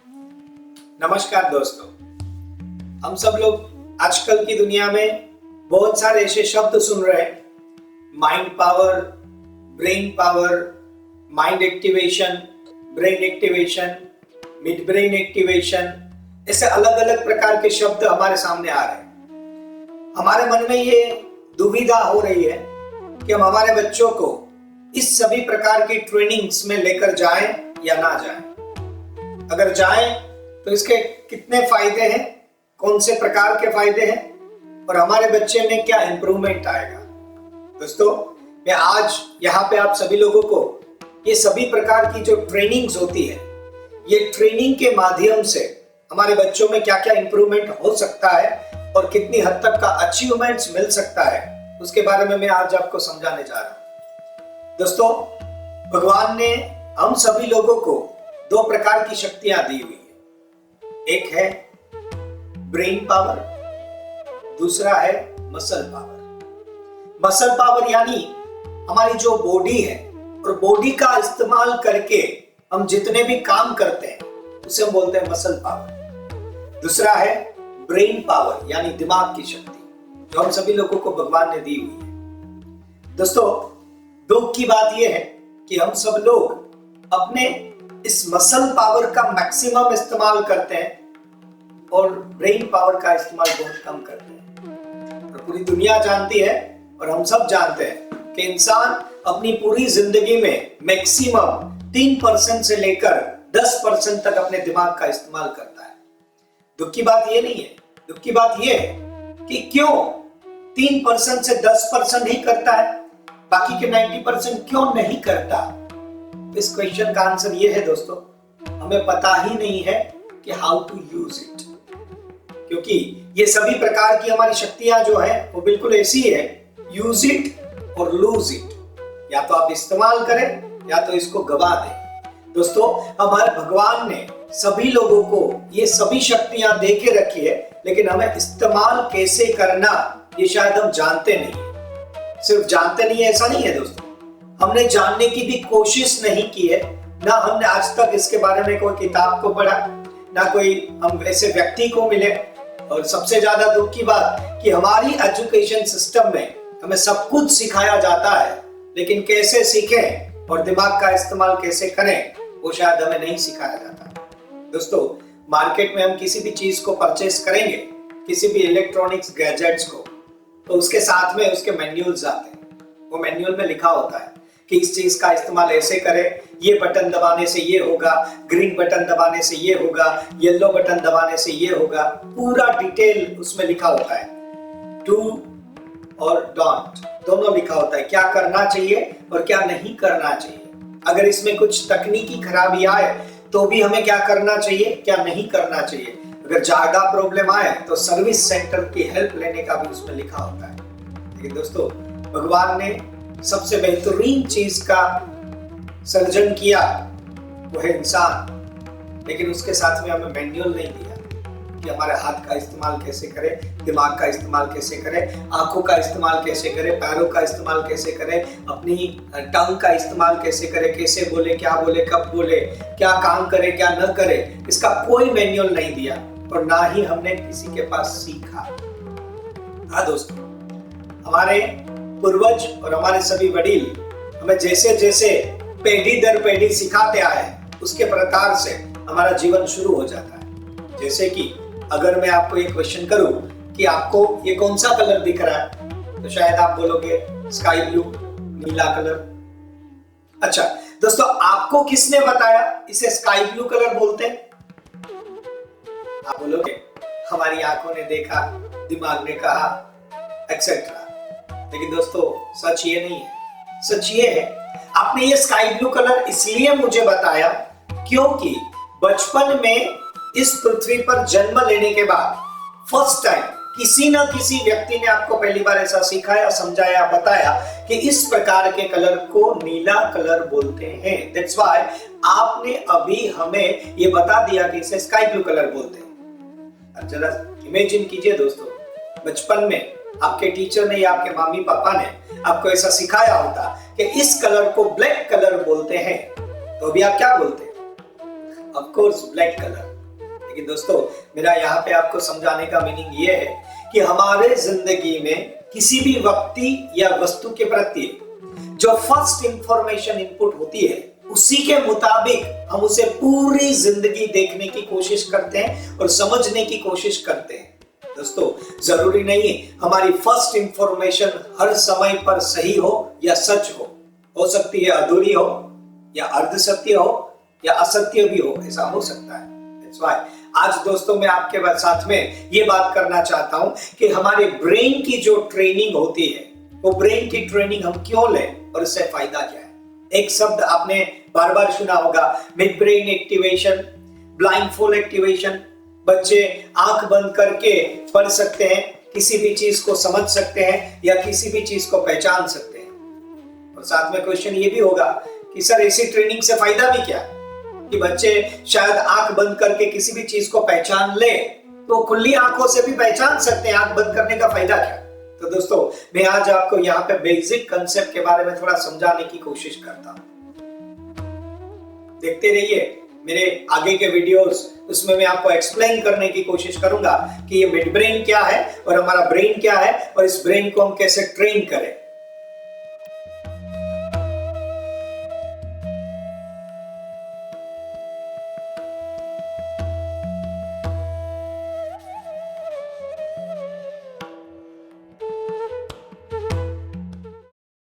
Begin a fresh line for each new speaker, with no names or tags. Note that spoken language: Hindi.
नमस्कार दोस्तों, हम सब लोग आजकल की दुनिया में बहुत सारे ऐसे शब्द सुन रहे हैं। Mind power, brain power, mind activation, brain activation, mid brain activation, ऐसे अलग अलग प्रकार के शब्द हमारे सामने आ रहे हैं। हमारे मन में ये दुविधा हो रही है कि हम हमारे बच्चों को इस सभी प्रकार की ट्रेनिंग्स में लेकर जाएं या ना जाएं। अगर जाएं तो इसके कितने फायदे हैं, कौन से प्रकार के फायदे हैं और हमारे बच्चे में क्या इंप्रूवमेंट आएगा। दोस्तों, मैं आज यहाँ पे आप सभी लोगों को ये सभी प्रकार की जो ट्रेनिंग्स होती है, ये ट्रेनिंग के माध्यम से हमारे बच्चों में क्या क्या इंप्रूवमेंट हो सकता है और कितनी हद तक का अचीवमेंट्स मिल सकता है, उसके बारे में मैं आज आपको समझाने जा रहा हूं। दोस्तों, भगवान ने हम सभी लोगों को दो प्रकार की शक्तियां दी हुई है। एक है ब्रेन पावर, दूसरा है मसल पावर। मसल पावर यानी हमारी जो बॉडी है और बॉडी का इस्तेमाल करके हम जितने भी काम करते हैं उसे हम बोलते हैं मसल पावर। दूसरा है ब्रेन पावर यानी दिमाग की शक्ति, जो हम सभी लोगों को भगवान ने दी हुई है। दोस्तों, दुख की बात यह है कि हम सब लोग अपने इस मसल पावर का मैक्सिमम इस्तेमाल करते हैं और ब्रेन पावर का इस्तेमाल बहुत कम करते हैं। और पूरी दुनिया जानती है और हम सब जानते हैं कि इंसान अपनी पूरी जिंदगी में मैक्सिमम 3% से लेकर 10% तक अपने दिमाग का इस्तेमाल करता है। दुख की बात ये नहीं है, दुख की बात ये है कि क्यों 3% से 10% ही करता है, बाकी के 90% क्यों नहीं करता। इस क्वेश्चन का आंसर ये है दोस्तों, हमें पता ही नहीं है कि हाउ टू यूज इट। क्योंकि ये सभी प्रकार की हमारी शक्तियां जो है वो बिल्कुल ऐसी है, यूज इट और लूज इट। या तो आप इस्तेमाल करें या तो इसको गवा दें। दोस्तों, हमारे भगवान ने सभी लोगों को ये सभी शक्तियां दे के रखी है, लेकिन हमें इस्तेमाल कैसे करना ये शायद हम जानते नहीं। सिर्फ जानते नहीं है ऐसा नहीं है दोस्तों, हमने जानने की भी कोशिश नहीं की है। ना हमने आज तक इसके बारे में कोई किताब को पढ़ा, ना कोई हम ऐसे व्यक्ति को मिले। और सबसे ज्यादा दुख की बात कि हमारी एजुकेशन सिस्टम में हमें सब कुछ सिखाया जाता है, लेकिन कैसे सीखें और दिमाग का इस्तेमाल कैसे करें वो शायद हमें नहीं सिखाया जाता। दोस्तों, मार्केट में हम किसी भी चीज को परचेस करेंगे, किसी भी इलेक्ट्रॉनिक्स गैजेट्स को, तो उसके साथ में उसके मैन्युअल्स आते हैं। वो मैन्युअल में लिखा होता है कि इस चीज का इस्तेमाल ऐसे करें, ये बटन दबाने से ये होगा, ग्रीन बटन दबाने से ये होगा, येलो बटन दबाने से ये होगा। पूरा डिटेल उसमें लिखा होता है। डू और डोंट दोनों लिखा होता है, क्या करना चाहिए और क्या नहीं करना चाहिए। अगर इसमें कुछ तकनीकी खराबी आए तो भी हमें क्या करना चाहिए, क्या नहीं करना चाहिए। अगर ज्यादा प्रॉब्लम आए तो सर्विस सेंटर की हेल्प लेने का भी उसमें लिखा होता है। लेकिन दोस्तों, भगवान ने सबसे बेहतरीन चीज का सर्जन किया वो है इंसान, लेकिन उसके साथ में हमें मैन्युअल नहीं दिया कि हमारे हाथ का इस्तेमाल कैसे करें, दिमाग का इस्तेमाल कैसे करें, आंखों का इस्तेमाल कैसे करें, पैरों का इस्तेमाल कैसे करें, अपनी टंग का इस्तेमाल कैसे करें, कैसे बोले, क्या बोले, कब बोले, क्या काम करे, क्या न करे। इसका कोई मैन्युअल नहीं दिया और ना ही हमने किसी के पास सीखा। हाँ दोस्तों, हमारे पूर्वज और हमारे सभी वडील हमें जैसे जैसे पीढ़ी दर पीढ़ी सिखाते आए, उसके प्रकार से हमारा जीवन शुरू हो जाता है। जैसे कि अगर मैं आपको एक क्वेश्चन करूं कि आपको ये कौन सा कलर दिख रहा है, तो शायद आप बोलोगे स्काई ब्लू, नीला कलर। अच्छा दोस्तों, आपको किसने बताया इसे स्काई ब्लू कलर बोलते हैं? आप बोलोगे हमारी आंखों ने देखा, दिमाग ने कहा, एक्सेट्रा। लेकिन दोस्तों, सच ये नहीं है। सच ये है, आपने ये स्काई ब्लू कलर इसलिए मुझे बताया क्योंकि बचपन में इस पृथ्वी पर जन्म लेने के बाद फर्स्ट टाइम किसी न किसी व्यक्ति ने आपको पहली बार ऐसा सिखाया, समझाया, बताया कि इस प्रकार के कलर को नीला कलर बोलते हैं। दैट्स व्हाई आपने अभी हमें ये बता दिया कि इसे स्काई ब्लू कलर बोलते हैं। अब जरा इमेजिन कीजिए दोस्तों, बचपन में आपके टीचर ने या आपके मम्मी पापा ने आपको ऐसा सिखाया होता कि इस कलर को ब्लैक कलर बोलते हैं, तो अभी आप क्या बोलते? Of course black colour. लेकिन दोस्तों मेरा यहाँ पे आपको समझाने का मीनिंग ये है कि हमारे जिंदगी में किसी भी व्यक्ति या वस्तु के प्रति जो फर्स्ट इंफॉर्मेशन इनपुट होती है उसी के मुताबिक हम उसे पूरी जिंदगी देखने की कोशिश करते हैं और समझने की कोशिश करते हैं। दोस्तों जरूरी नहीं है हमारी फर्स्ट इंफॉर्मेशन हर समय पर सही हो या सच हो सकती है अधूरी हो या अर्ध सत्य हो या असत्य भी हो, ऐसा हो सकता है। That's why आज दोस्तों मैं आपके साथ में ये बात करना चाहता हूं कि हमारे ब्रेन की जो ट्रेनिंग होती है वो ब्रेन की ट्रेनिंग हम क्यों लें और इससे फायदा क्या है। एक शब्द आपने बार बार सुना होगा, mid brain activation, blindfold activation. बच्चे आंख बंद करके पढ़ सकते हैं, किसी भी चीज को समझ सकते हैं या किसी भी चीज को पहचान सकते हैं। और साथ में क्वेश्चन ये भी होगा कि सर ऐसी ट्रेनिंग से फायदा भी क्या कि बच्चे शायद आंख बंद करके किसी भी चीज को पहचान ले तो खुली आंखों से भी पहचान सकते हैं, आंख बंद करने का फायदा क्या। तो दोस्तों मैं आज आपको यहाँ पे बेसिक कंसेप्ट के बारे में थोड़ा समझाने की कोशिश करता हूं। देखते रहिए मेरे आगे के वीडियोस, उसमें मैं आपको एक्सप्लेन करने की कोशिश करूंगा कि ये मिड ब्रेन क्या है और हमारा ब्रेन क्या है और इस ब्रेन को हम कैसे ट्रेन करें।